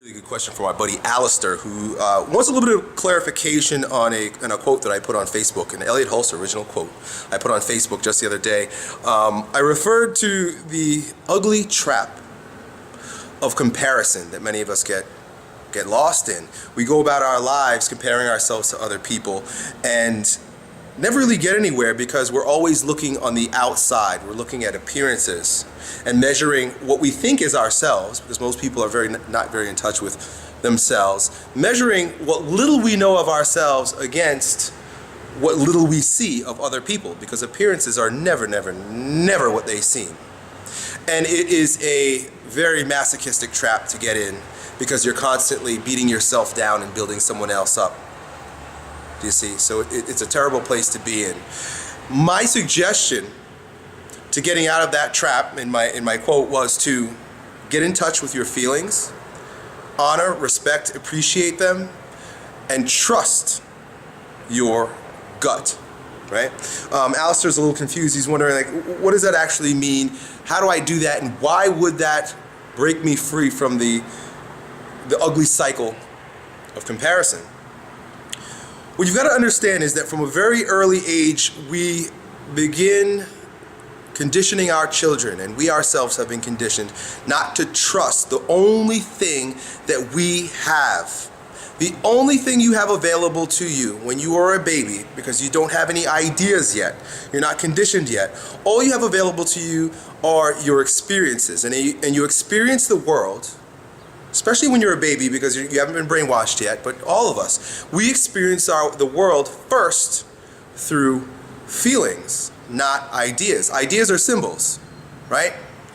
Really good question from my buddy Alistair, who wants a little bit of clarification on a quote that I put on Facebook, an Elliott Hulse original quote I put on Facebook just the other day. I referred to the ugly trap of comparison that many of us get lost in. We go about our lives comparing ourselves to other people and never really get anywhere because we're always looking on the outside. We're looking at appearances and measuring what we think is ourselves, because most people are not very in touch with themselves, measuring what little we know of ourselves against what little we see of other people, because appearances are never what they seem. And it is a very masochistic trap to get in, because you're constantly beating yourself down and building someone else up. Do you see? So it's a terrible place to be in. My suggestion to getting out of that trap in my quote was to get in touch with your feelings, honor, respect, appreciate them, and trust your gut. Right? Alistair's a little confused. He's wondering, like, what does that actually mean? How do I do that? And why would that break me free from the ugly cycle of comparison? What you've got to understand is that from a very early age, we begin conditioning our children, and we ourselves have been conditioned not to trust the only thing that we have. The only thing you have available to you when you are a baby, because you don't have any ideas yet, you're not conditioned yet, all you have available to you are your experiences. And you experience the world, especially when you're a baby, because you haven't been brainwashed yet, but all of us, we experience the world first through feelings, not ideas. Ideas are symbols, right?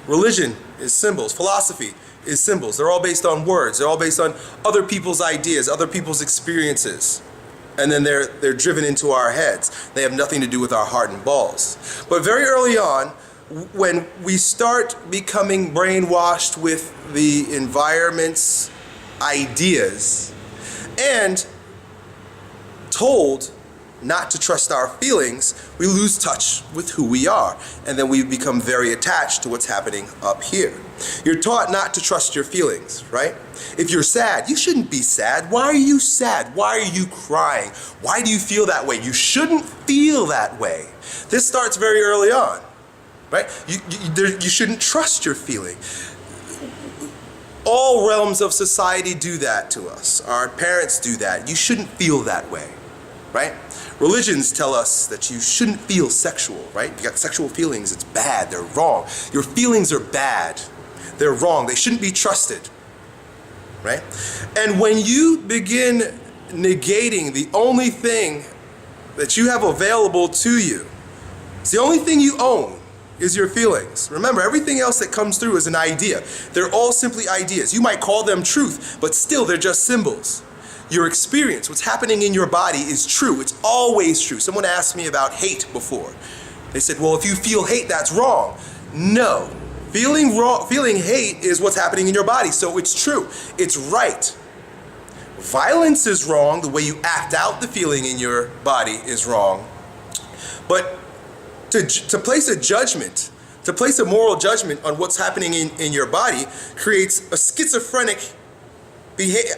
Religion is symbols. Philosophy is symbols. They're all based on words. They're all based on other people's ideas, other people's experiences. And then they're driven into our heads. They have nothing to do with our heart and balls. But very early on, when we start becoming brainwashed with the environment's ideas and told not to trust our feelings, we lose touch with who we are, and then we become very attached to what's happening up here. You're taught not to trust your feelings, right? If you're sad, you shouldn't be sad. Why are you sad? Why are you crying? Why do you feel that way? You shouldn't feel that way. This starts very early on, right? You shouldn't trust your feeling. All realms of society do that to us. Our parents do that. You shouldn't feel that way, right? Religions tell us that you shouldn't feel sexual, right? If you got sexual feelings, it's bad, they're wrong. Your feelings are bad, they're wrong, they shouldn't be trusted, right? And when you begin negating the only thing that you have available to you, it's the only thing you own is your feelings. Remember, everything else that comes through is an idea. They're all simply ideas. You might call them truth, but still they're just symbols. Your experience, what's happening in your body, is true. It's always true. Someone asked me about hate before. They said, well, if you feel hate, that's wrong. No. Feeling hate is what's happening in your body, so it's true. It's right. Violence is wrong. The way you act out the feeling in your body is wrong. But to place a judgment, to place a moral judgment on what's happening in your body creates a schizophrenic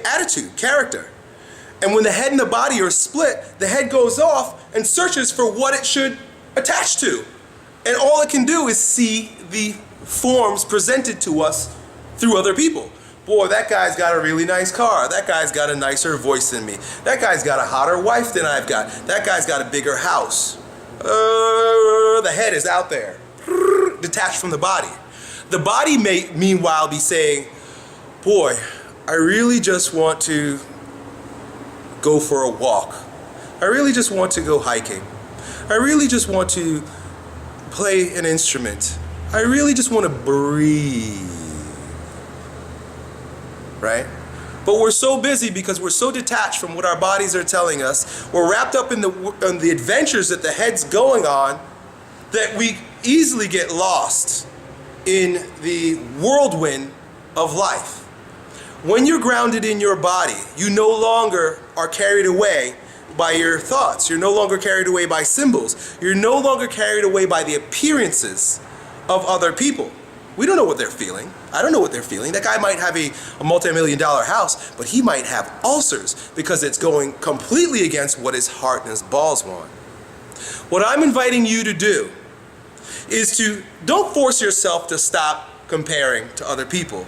attitude, character. And when the head and the body are split, the head goes off and searches for what it should attach to. And all it can do is see the forms presented to us through other people. Boy, that guy's got a really nice car. That guy's got a nicer voice than me. That guy's got a hotter wife than I've got. That guy's got a bigger house. The head is out there, detached from the body. The body may, meanwhile, be saying, boy, I really just want to go for a walk. I really just want to go hiking. I really just want to play an instrument. I really just want to breathe. Right? But we're so busy because we're so detached from what our bodies are telling us. We're wrapped up in the adventures that the head's going on, that we easily get lost in the whirlwind of life. When you're grounded in your body, you no longer are carried away by your thoughts. You're no longer carried away by symbols. You're no longer carried away by the appearances of other people. We don't know what they're feeling. I don't know what they're feeling. That guy might have a multi-million-dollar house, but he might have ulcers because it's going completely against what his heart and his balls want. What I'm inviting you to do is to don't force yourself to stop comparing to other people.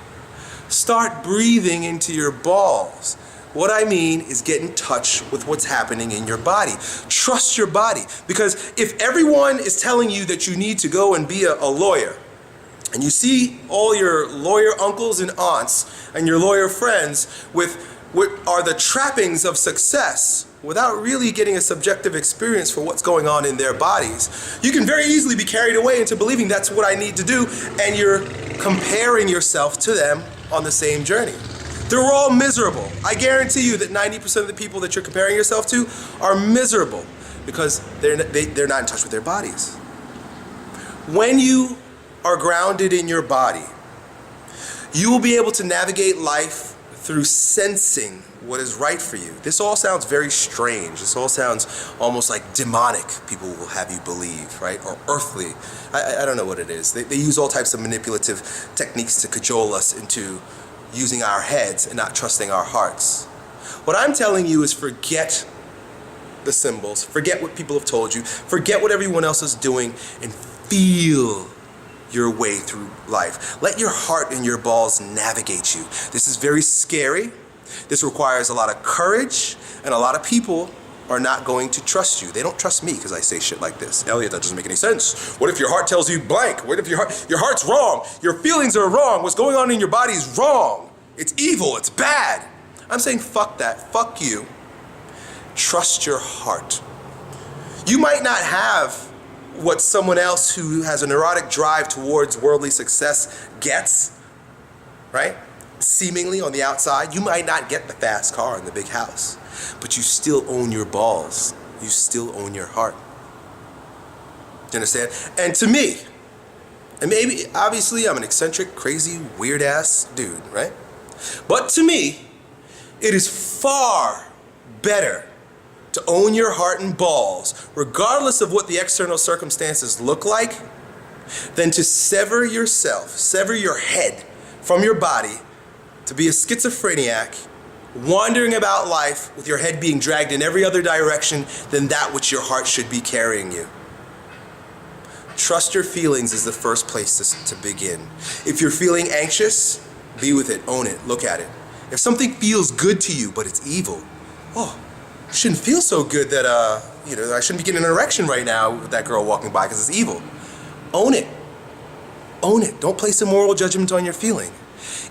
Start breathing into your balls. What I mean is get in touch with what's happening in your body. Trust your body. Because if everyone is telling you that you need to go and be a lawyer, and you see all your lawyer uncles and aunts and your lawyer friends with what are the trappings of success without really getting a subjective experience for what's going on in their bodies, you can very easily be carried away into believing that's what I need to do, and you're comparing yourself to them on the same journey. They're all miserable. I guarantee you that 90% of the people that you're comparing yourself to are miserable because they're not in touch with their bodies. When you are grounded in your body, you will be able to navigate life through sensing what is right for you. This all sounds very strange. This all sounds almost like demonic, people will have you believe, right? Or earthly. I don't know what it is. They use all types of manipulative techniques to cajole us into using our heads and not trusting our hearts. What I'm telling you is forget the symbols, forget what people have told you, forget what everyone else is doing, and feel your way through life. Let your heart and your balls navigate you. This is very scary. This requires a lot of courage, and a lot of people are not going to trust you. They don't trust me because I say shit like this. Elliott, that doesn't make any sense. What if your heart tells you blank? What if your heart's wrong? Your feelings are wrong. What's going on in your body is wrong. It's evil. It's bad. I'm saying fuck that. Fuck you. Trust your heart. You might not have what someone else who has a neurotic drive towards worldly success gets, right? Seemingly on the outside. You might not get the fast car and the big house, but you still own your balls. You still own your heart. Do you understand? And to me, and maybe, obviously, I'm an eccentric, crazy, weird-ass dude, right? But to me, it is far better to own your heart and balls, regardless of what the external circumstances look like, than to sever yourself, sever your head from your body, to be a schizophrenic, wandering about life with your head being dragged in every other direction than that which your heart should be carrying you. Trust your feelings is the first place to begin. If you're feeling anxious, be with it, own it, look at it. If something feels good to you, but it's evil, oh, it shouldn't feel so good that, I shouldn't be getting an erection right now with that girl walking by because it's evil. Own it. Own it. Don't place a moral judgment on your feeling.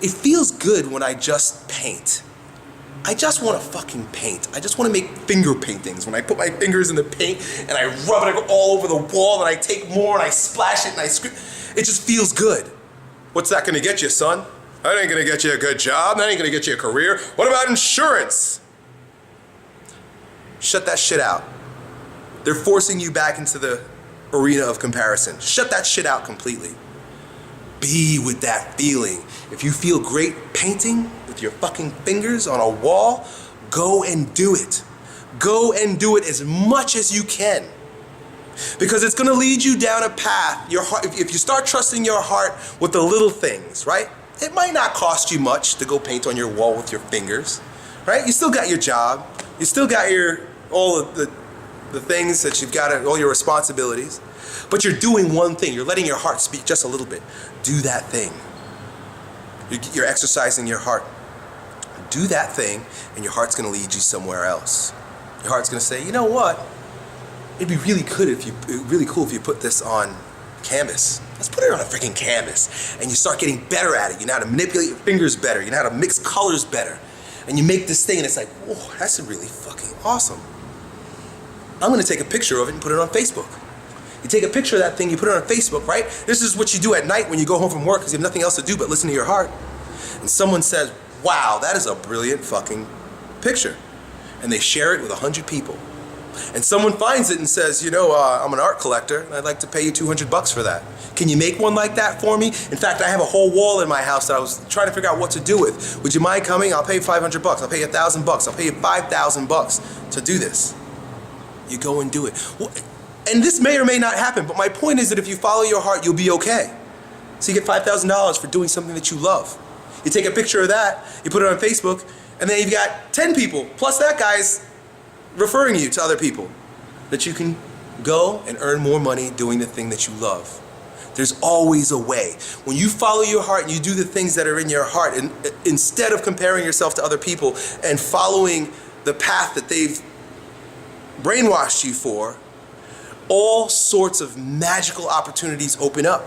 It feels good when I just paint. I just want to fucking paint. I just want to make finger paintings. When I put my fingers in the paint and I rub it all over the wall and I take more and I splash it and I scream. It just feels good. What's that going to get you, son? That ain't going to get you a good job. That ain't going to get you a career. What about insurance? Shut that shit out. They're forcing you back into the arena of comparison. Shut that shit out completely. Be with that feeling. If you feel great painting with your fucking fingers on a wall, go and do it. Go and do it as much as you can. Because it's going to lead you down a path. Your heart, if you start trusting your heart with the little things, right? It might not cost you much to go paint on your wall with your fingers, right? You still got your job. You still got all of the things that you've got, all your responsibilities. But you're doing one thing. You're letting your heart speak just a little bit. Do that thing. You're exercising your heart. Do that thing, and your heart's going to lead you somewhere else. Your heart's going to say, you know what? It'd be really cool if you put this on canvas. Let's put it on a freaking canvas. And you start getting better at it. You know how to manipulate your fingers better. You know how to mix colors better. And you make this thing, and it's like, whoa, that's really fucking awesome. I'm going to take a picture of it and put it on Facebook. You take a picture of that thing, you put it on Facebook, right? This is what you do at night when you go home from work because you have nothing else to do but listen to your heart. And someone says, wow, that is a brilliant fucking picture. And they share it with 100 people. And someone finds it and says, I'm an art collector and I'd like to pay you $200 for that. Can you make one like that for me? In fact, I have a whole wall in my house that I was trying to figure out what to do with. Would you mind coming? I'll pay you $500. I'll pay you $1,000. I'll pay you $5,000 to do this. You go and do it. Well, and this may or may not happen, but my point is that if you follow your heart, you'll be okay. So you get $5,000 for doing something that you love. You take a picture of that, you put it on Facebook, and then you've got 10 people, plus that guy's referring you to other people, that you can go and earn more money doing the thing that you love. There's always a way. When you follow your heart and you do the things that are in your heart, and instead of comparing yourself to other people and following the path that they've brainwashed you for, all sorts of magical opportunities open up,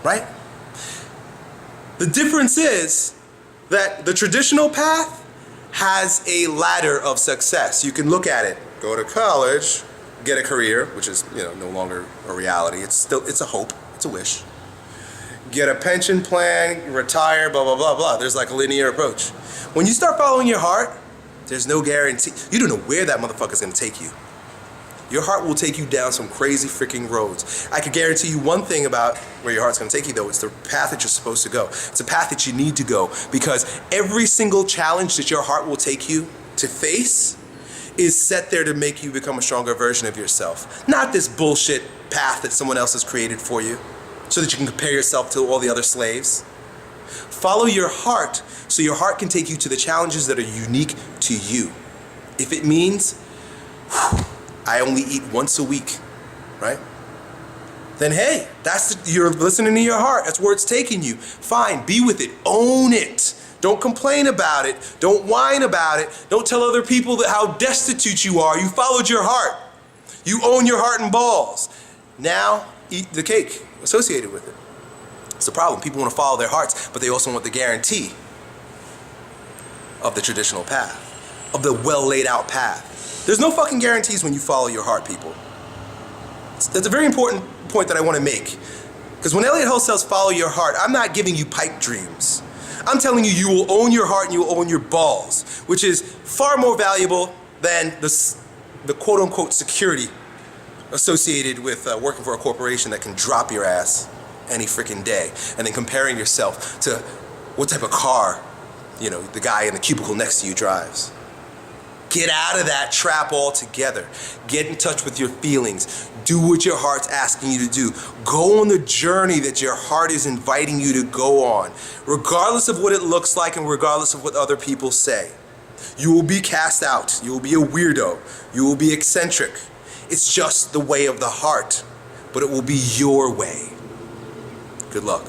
right? The difference is that the traditional path has a ladder of success. You can look at it, go to college, get a career, which is, no longer a reality. It's a hope, it's a wish. Get a pension plan, retire, blah, blah, blah, blah. There's like a linear approach. When you start following your heart, there's no guarantee. You don't know where that motherfucker's gonna take you. Your heart will take you down some crazy freaking roads. I can guarantee you one thing about where your heart's gonna take you though. It's the path that you're supposed to go. It's a path that you need to go, because every single challenge that your heart will take you to face is set there to make you become a stronger version of yourself. Not this bullshit path that someone else has created for you so that you can compare yourself to all the other slaves. Follow your heart so your heart can take you to the challenges that are unique to you. If it means, I only eat once a week, right? Then hey, you're listening to your heart. That's where it's taking you. Fine, be with it, own it. Don't complain about it. Don't whine about it. Don't tell other people how destitute you are. You followed your heart. You own your heart and balls. Now, eat the cake associated with it. It's the problem. People want to follow their hearts, but they also want the guarantee of the traditional path, of the well laid out path. There's no fucking guarantees when you follow your heart, people. That's a very important point that I want to make. Because when Elliott Hulse says follow your heart, I'm not giving you pipe dreams. I'm telling you, you will own your heart and you will own your balls, which is far more valuable than the quote-unquote security associated with working for a corporation that can drop your ass any freaking day, and then comparing yourself to what type of car, the guy in the cubicle next to you drives. Get out of that trap altogether. Get in touch with your feelings. Do what your heart's asking you to do. Go on the journey that your heart is inviting you to go on, regardless of what it looks like and regardless of what other people say. You will be cast out. You will be a weirdo. You will be eccentric. It's just the way of the heart, but it will be your way. Good luck.